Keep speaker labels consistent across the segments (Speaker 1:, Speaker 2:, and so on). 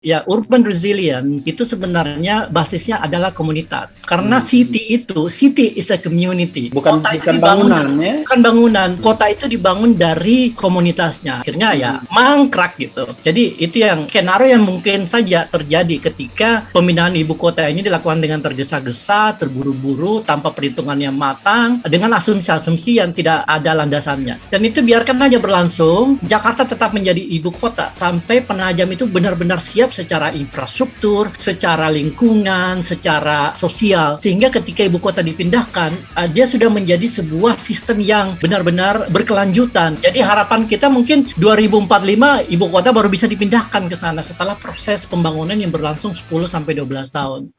Speaker 1: Ya, urban resilience itu sebenarnya basisnya adalah komunitas. Karena city is a community.
Speaker 2: Bukan bangunan ya.
Speaker 1: Bukan bangunan. Kota itu dibangun dari komunitasnya. Akhirnya ya mangkrak gitu. Jadi itu yang skenario yang mungkin saja terjadi ketika pemindahan ibu kota ini dilakukan dengan tergesa-gesa, terburu-buru, tanpa perhitungan yang matang, dengan asumsi-asumsi yang tidak ada landasannya. Dan itu biarkan aja berlangsung. Jakarta tetap menjadi ibu kota sampai Penajam itu benar-benar siap secara infrastruktur, secara lingkungan, secara sosial, sehingga ketika ibu kota dipindahkan, dia sudah menjadi sebuah sistem yang benar-benar berkelanjutan. Jadi harapan kita mungkin 2045 ibu kota baru bisa dipindahkan ke sana setelah proses pembangunan yang berlangsung 10-12 tahun.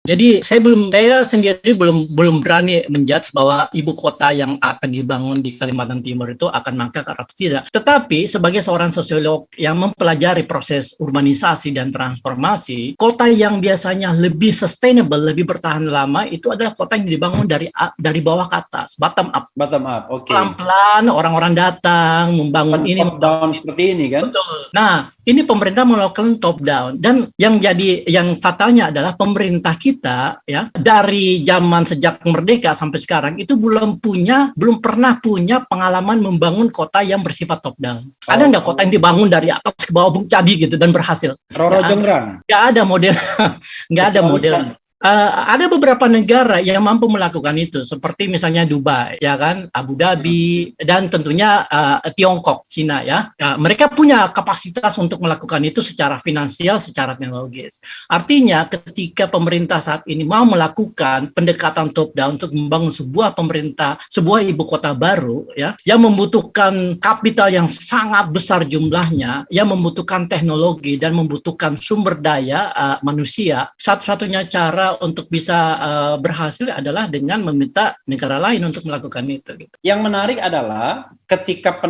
Speaker 1: Jadi saya sendiri belum berani menjudge bahwa ibu kota yang akan dibangun di Kalimantan Timur itu akan mangkrak atau tidak. Tetapi sebagai seorang sosiolog yang mempelajari proses urbanisasi dan transformasi, kota yang biasanya lebih sustainable, lebih bertahan lama itu adalah kota yang dibangun dari bawah ke atas, bottom up.
Speaker 2: Bottom up, oke.
Speaker 1: Pelan-pelan orang-orang datang membangun ini,
Speaker 2: top down seperti ini kan?
Speaker 1: Betul. Nah, ini pemerintah melakukan top down, dan yang fatalnya adalah pemerintah kita ya dari zaman sejak merdeka sampai sekarang itu belum pernah punya pengalaman membangun kota yang bersifat top down. Ada nggak kota yang dibangun dari atas ke bawah jadi gitu dan berhasil?
Speaker 2: Roro Jonggrang.
Speaker 1: Nggak ada model, nggak ada model. Ada beberapa negara yang mampu melakukan itu, seperti misalnya Dubai, ya kan, Abu Dhabi, dan tentunya Tiongkok, Cina, ya. Mereka punya kapasitas untuk melakukan itu secara finansial, secara teknologis. Artinya, ketika pemerintah saat ini mau melakukan pendekatan top down untuk membangun sebuah ibu kota baru, ya, yang membutuhkan kapital yang sangat besar jumlahnya, yang membutuhkan teknologi dan membutuhkan sumber daya manusia, satu-satunya cara untuk bisa berhasil adalah dengan meminta negara lain untuk melakukan itu. Gitu.
Speaker 2: Yang menarik adalah ketika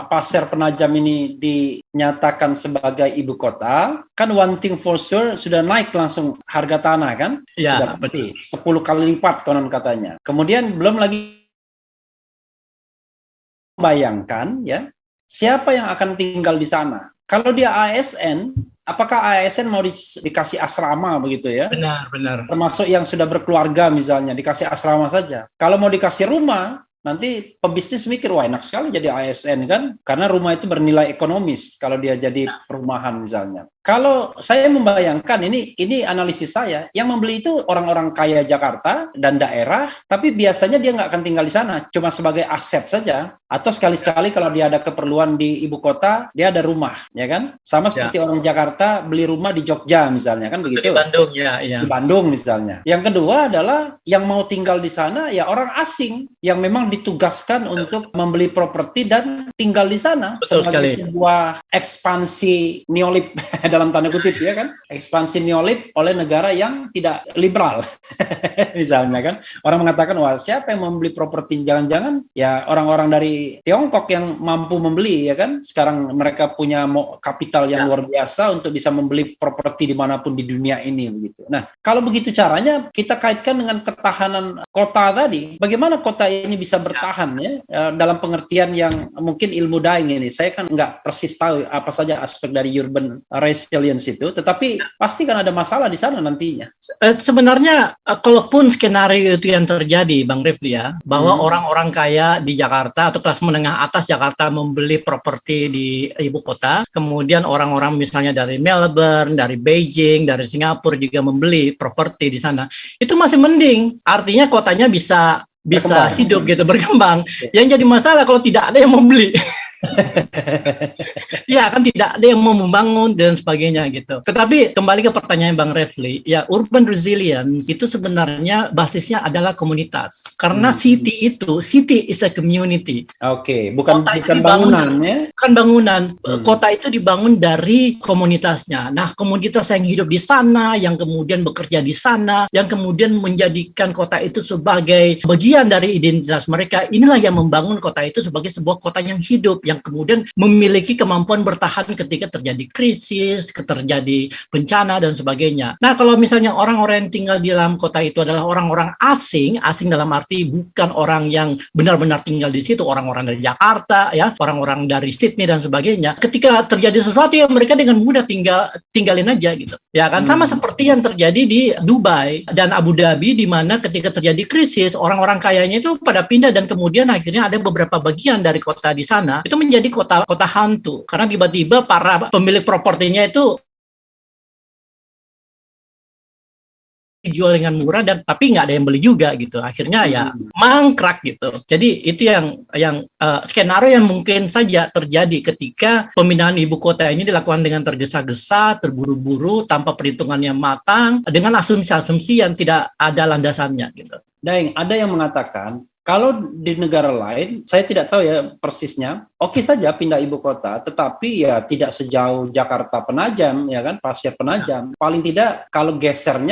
Speaker 2: Pasir Penajam ini dinyatakan sebagai ibu kota, kan one thing for sure sudah naik langsung harga tanah kan?
Speaker 1: Ya, betul.
Speaker 2: 10 kali lipat konon katanya. Kemudian belum lagi bayangkan ya, siapa yang akan tinggal di sana? Kalau dia ASN, apakah ASN mau dikasih asrama begitu ya?
Speaker 1: Benar.
Speaker 2: Termasuk yang sudah berkeluarga misalnya, dikasih asrama saja. Kalau mau dikasih rumah, nanti pebisnis mikir, wah enak sekali jadi ASN kan? Karena rumah itu bernilai ekonomis kalau dia jadi perumahan misalnya. Kalau saya membayangkan, ini analisis saya, yang membeli itu orang-orang kaya Jakarta dan daerah, tapi biasanya dia nggak akan tinggal di sana, cuma sebagai aset saja. Atau sekali-sekali kalau dia ada keperluan di ibu kota, dia ada rumah, ya kan? Sama seperti orang Jakarta beli rumah di Jogja misalnya, kan begitu?
Speaker 1: Di Bandung, ya.
Speaker 2: Di Bandung misalnya. Yang kedua adalah yang mau tinggal di sana, ya orang asing yang memang ditugaskan untuk membeli properti dan tinggal di sana.
Speaker 1: Betul sekali.
Speaker 2: Sebuah ekspansi neolib dalam tanda kutip ya kan, ekspansi neolib oleh negara yang tidak liberal misalnya kan. Orang mengatakan, wah siapa yang membeli properti, jangan-jangan ya orang-orang dari Tiongkok yang mampu membeli ya kan. Sekarang mereka punya kapital yang luar biasa untuk bisa membeli properti dimanapun di dunia ini begitu. Nah, kalau begitu caranya kita kaitkan dengan ketahanan kota tadi, bagaimana kota ini bisa bertahan ya dalam pengertian yang mungkin ilmu daeng ini. Saya kan nggak persis tahu apa saja aspek dari urban resilience resilience itu, tetapi pasti kan ada masalah di sana nantinya.
Speaker 1: Sebenarnya kalaupun skenario itu yang terjadi, Bang Rifli ya, bahwa orang-orang kaya di Jakarta atau kelas menengah atas Jakarta membeli properti di ibu kota, kemudian orang-orang misalnya dari Melbourne, dari Beijing, dari Singapura juga membeli properti di sana, itu masih mending. Artinya kotanya bisa
Speaker 2: Berkembang.
Speaker 1: hidup gitu, berkembang. Yang jadi masalah kalau tidak ada yang mau beli. Ya kan tidak ada yang mau membangun dan sebagainya gitu. Tetapi kembali ke pertanyaan Bang Refli, ya urban resilience itu sebenarnya basisnya adalah komunitas. Karena city is a community.
Speaker 2: Oke, bukan
Speaker 1: Kota itu
Speaker 2: bukan
Speaker 1: dibangun
Speaker 2: bangunan ya.
Speaker 1: Kan bangunan, kota itu dibangun dari komunitasnya. Nah, komunitas yang hidup di sana, yang kemudian bekerja di sana, yang kemudian menjadikan kota itu sebagai bagian dari identitas mereka, inilah yang membangun kota itu sebagai sebuah kota yang hidup, yang kemudian memiliki kemampuan bertahan ketika terjadi krisis, terjadi bencana dan sebagainya. Nah, kalau misalnya orang-orang yang tinggal di dalam kota itu adalah orang-orang asing dalam arti bukan orang yang benar-benar tinggal di situ, orang-orang dari Jakarta ya, orang-orang dari Sydney dan sebagainya. Ketika terjadi sesuatu ya mereka dengan mudah tinggalin aja gitu. Ya kan sama seperti yang terjadi di Dubai dan Abu Dhabi, di mana ketika terjadi krisis orang-orang kayanya itu pada pindah dan kemudian akhirnya ada beberapa bagian dari kota di sana itu menjadi kota hantu karena tiba-tiba para pemilik propertinya itu dijual dengan murah dan tapi nggak ada yang beli juga gitu, akhirnya ya mangkrak gitu. Jadi itu yang skenario yang mungkin saja terjadi ketika pemindahan ibu kota ini dilakukan dengan tergesa-gesa, terburu-buru, tanpa perhitungan yang matang, dengan asumsi-asumsi yang tidak ada landasannya gitu.
Speaker 2: Daeng, ada yang mengatakan kalau di negara lain, saya tidak tahu ya persisnya, oke saja pindah ibu kota, tetapi ya tidak sejauh Jakarta Penajam, ya kan, Pasir Penajam. Paling tidak kalau geser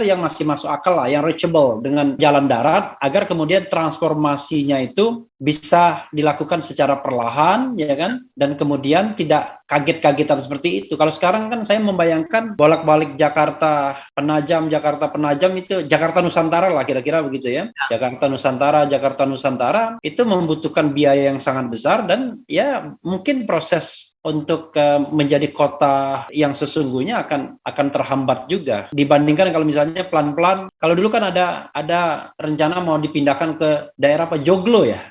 Speaker 2: yang masih masuk akal lah, yang reachable dengan jalan darat, agar kemudian transformasinya itu bisa dilakukan secara perlahan, ya kan, dan kemudian tidak kaget-kagetan seperti itu. Kalau sekarang kan saya membayangkan bolak-balik Jakarta Penajam itu Jakarta Nusantara lah kira-kira begitu ya. Jakarta Nusantara itu membutuhkan biaya yang sangat besar dan ya mungkin proses untuk menjadi kota yang sesungguhnya akan terhambat juga dibandingkan kalau misalnya pelan-pelan. Kalau dulu kan ada rencana mau dipindahkan ke daerah Joglo ya,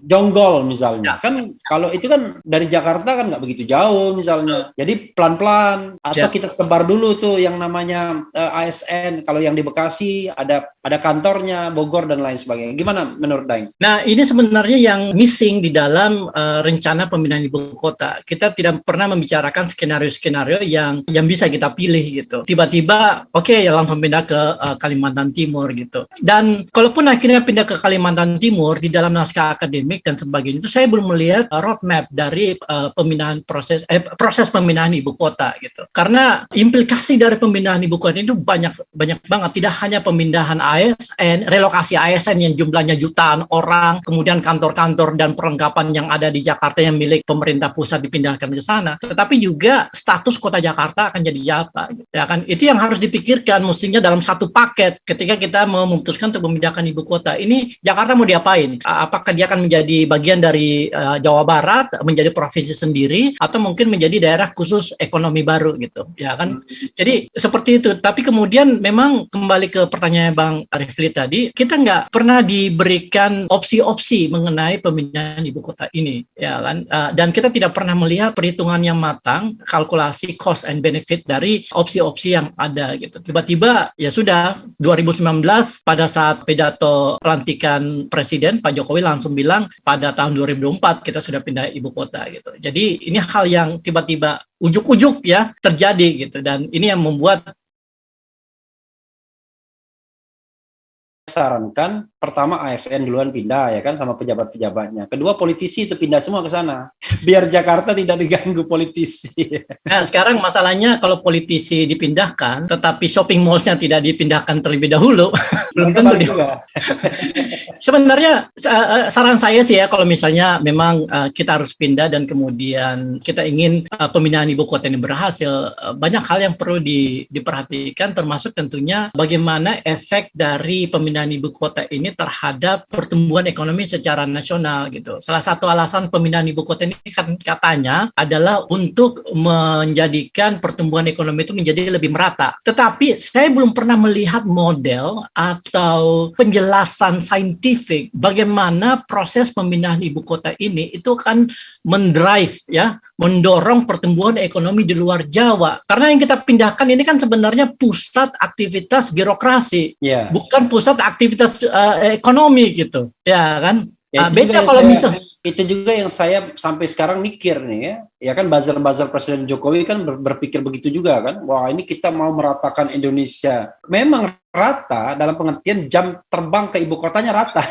Speaker 2: Jonggol misalnya. Kan kalau itu kan dari Jakarta kan nggak begitu jauh misalnya. Jadi pelan-pelan atau kita sebar dulu tuh yang namanya ASN. Kalau yang di Bekasi ada kantornya, Bogor dan lain sebagainya. Gimana menurut Daeng?
Speaker 1: Nah, ini sebenarnya yang missing di dalam rencana pemindahan ibu kota. Kita tidak pernah membicarakan skenario-skenario yang bisa kita pilih gitu. Tiba-tiba ya langsung pindah ke Kalimantan Timur gitu. Dan kalaupun akhirnya pindah ke Kalimantan Timur di dalam naskah akademik dan sebagainya, itu saya belum melihat roadmap dari proses pemindahan ibu kota gitu. Karena implikasi dari pemindahan ibu kota itu banyak banget. Tidak hanya pemindahan ASN, relokasi ASN yang jumlahnya jutaan orang, kemudian kantor-kantor dan perlengkapan yang ada di Jakarta yang milik pemerintah pusat dipindahkan ke sana, tetapi juga status kota Jakarta akan jadi apa, ya kan? Itu yang harus dipikirkan mestinya dalam satu paket ketika kita memutuskan untuk memindahkan ibu kota. Ini Jakarta mau diapain? Apakah dia akan menjadi bagian dari Jawa Barat, menjadi provinsi sendiri, atau mungkin menjadi daerah khusus ekonomi baru gitu, ya kan? Jadi seperti itu. Tapi kemudian memang kembali ke pertanyaan Bang Rifli tadi, kita nggak pernah diberikan opsi-opsi mengenai pemindahan ibu kota ini, ya kan? Dan kita tidak pernah melihat perhitungan yang matang, kalkulasi cost and benefit dari opsi-opsi yang ada gitu. Tiba-tiba ya sudah 2019 pada saat pidato pelantikan Presiden Pak Jokowi langsung bilang pada tahun 2024 kita sudah pindah ibu kota gitu. Jadi ini hal yang tiba-tiba ujuk-ujuk ya terjadi gitu, dan ini yang membuat
Speaker 2: sarankan pertama ASN duluan pindah ya kan sama pejabat-pejabatnya. Kedua politisi itu pindah semua ke sana biar Jakarta tidak diganggu politisi.
Speaker 1: Nah sekarang masalahnya kalau politisi dipindahkan tetapi shopping mall-nya tidak dipindahkan terlebih dahulu belum tentu juga. sebenarnya saran saya sih ya, kalau misalnya memang kita harus pindah dan kemudian kita ingin pemindahan ibu kota ini berhasil, banyak hal yang perlu diperhatikan, termasuk tentunya bagaimana efek dari pemindahan ibu kota ini terhadap pertumbuhan ekonomi secara nasional gitu. Salah satu alasan pemindahan ibu kota ini katanya adalah untuk menjadikan pertumbuhan ekonomi itu menjadi lebih merata. Tetapi saya belum pernah melihat model atau penjelasan saintifik bagaimana proses pemindahan ibu kota ini itu akan mendorong pertumbuhan ekonomi di luar Jawa. Karena yang kita pindahkan ini kan sebenarnya pusat aktivitas birokrasi, bukan pusat aktivitas ekonomi gitu, ya kan?
Speaker 2: Ya,
Speaker 1: beda kalau misalnya
Speaker 2: itu juga yang saya sampai sekarang mikir nih ya kan buzzer Presiden Jokowi kan berpikir begitu juga kan, wah ini kita mau meratakan Indonesia. Memang rata dalam pengertian jam terbang ke ibu kotanya rata.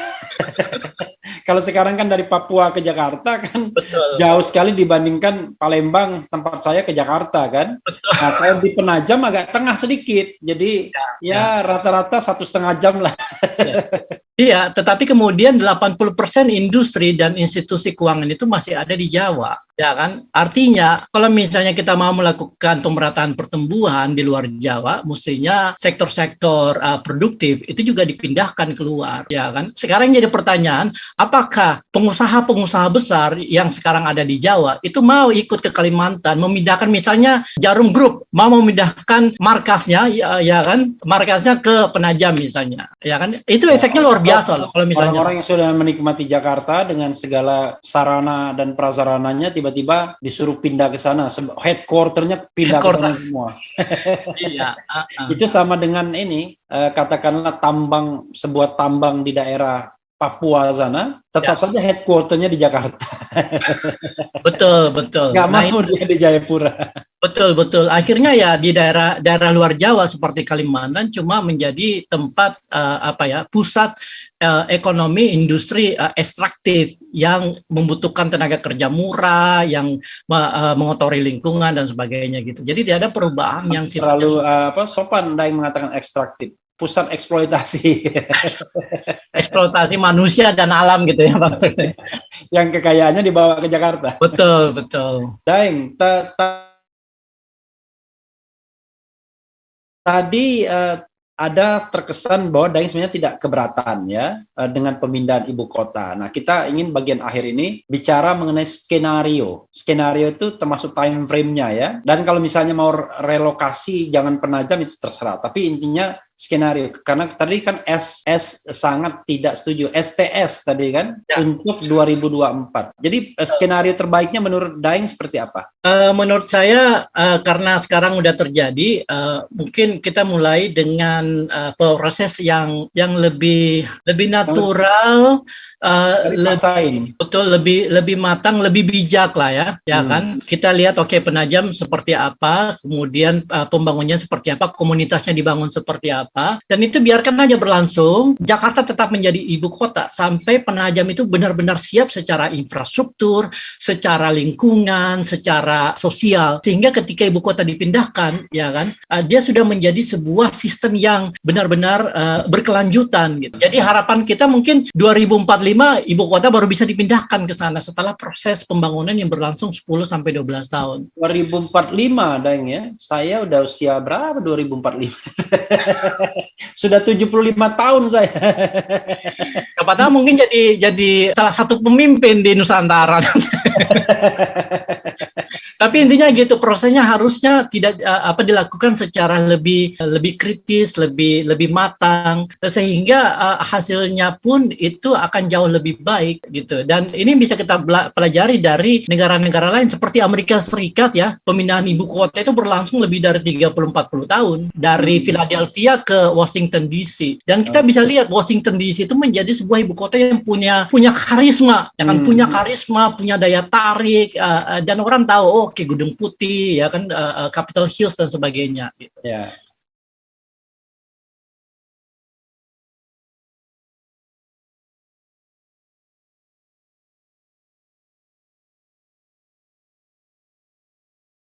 Speaker 2: Kalau sekarang kan dari Papua ke Jakarta kan betul, jauh sekali dibandingkan Palembang tempat saya ke Jakarta kan. Nah, kalau di Penajam agak tengah sedikit, jadi ya rata-rata 1,5 jam lah.
Speaker 1: Iya, tetapi kemudian 80% industri dan institusi keuangan itu masih ada di Jawa, ya kan? Artinya, kalau misalnya kita mau melakukan pemerataan pertumbuhan di luar Jawa, mestinya sektor-sektor produktif itu juga dipindahkan keluar, ya kan? Sekarang jadi pertanyaan, apakah pengusaha-pengusaha besar yang sekarang ada di Jawa itu mau ikut ke Kalimantan, memindahkan misalnya Jarum Group, mau memindahkan markasnya, ya kan? Markasnya ke Penajam misalnya, ya kan? Itu efeknya luar biasa loh, kalau misalnya
Speaker 2: orang-orang yang sudah menikmati Jakarta dengan segala sarana dan prasarananya tiba-tiba disuruh pindah ke sana, headquarternya pindah ke sana semua.
Speaker 1: Iya,
Speaker 2: itu sama dengan ini, katakanlah sebuah tambang di daerah Papua sana, tetap saja headquarternya di Jakarta.
Speaker 1: Betul.
Speaker 2: Nggak mau dia di Jayapura.
Speaker 1: Betul. Akhirnya ya di daerah luar Jawa seperti Kalimantan cuma menjadi tempat pusat ekonomi industri ekstraktif yang membutuhkan tenaga kerja murah, yang mengotori lingkungan dan sebagainya gitu. Jadi tidak ada perubahan yang
Speaker 2: terlalu sopan yang mengatakan ekstraktif. Pusat eksploitasi.
Speaker 1: Eksploitasi manusia dan alam gitu ya maksudnya.
Speaker 2: Yang kekayaannya dibawa ke Jakarta.
Speaker 1: Betul.
Speaker 2: Daeng, tadi ada terkesan bahwa Daeng sebenarnya tidak keberatan ya dengan pemindahan ibu kota. Nah, kita ingin bagian akhir ini bicara mengenai skenario. Skenario itu termasuk time frame-nya ya. Dan kalau misalnya mau relokasi jangan Penajam itu terserah. Tapi intinya skenario, karena tadi kan SS sangat tidak setuju, STS tadi kan untuk 2024. Jadi skenario terbaiknya menurut Daeng seperti apa?
Speaker 1: Menurut saya karena sekarang udah terjadi, mungkin kita mulai dengan proses yang lebih natural, lebih matang, lebih bijak lah ya kan. Kita lihat Penajam seperti apa, kemudian pembangunannya seperti apa, komunitasnya dibangun seperti apa. Dan itu biarkan aja berlangsung. Jakarta tetap menjadi ibu kota sampai Penajam itu benar-benar siap secara infrastruktur, secara lingkungan, secara sosial, sehingga ketika ibu kota dipindahkan, ya kan, dia sudah menjadi sebuah sistem yang benar-benar berkelanjutan gitu. Jadi harapan kita mungkin 2045 ibu kota baru bisa dipindahkan ke sana setelah proses pembangunan yang berlangsung 10 sampai 12 tahun.
Speaker 2: 2045 Daeng ya. Saya udah usia berapa 2045? Sudah 75 tahun saya.
Speaker 1: Siapa tahu mungkin jadi salah satu pemimpin di Nusantara. Tapi intinya gitu, prosesnya harusnya tidak dilakukan secara lebih kritis, lebih matang, sehingga hasilnya pun itu akan jauh lebih baik gitu. Dan ini bisa kita pelajari dari negara-negara lain seperti Amerika Serikat ya. Pemindahan ibu kota itu berlangsung lebih dari 30-40 tahun dari Philadelphia ke Washington DC. Dan kita bisa lihat Washington DC itu menjadi sebuah ibu kota yang punya karisma, punya daya tarik, dan orang tahu Gedung Putih ya kan, Capitol Hills dan sebagainya gitu.
Speaker 2: Ya.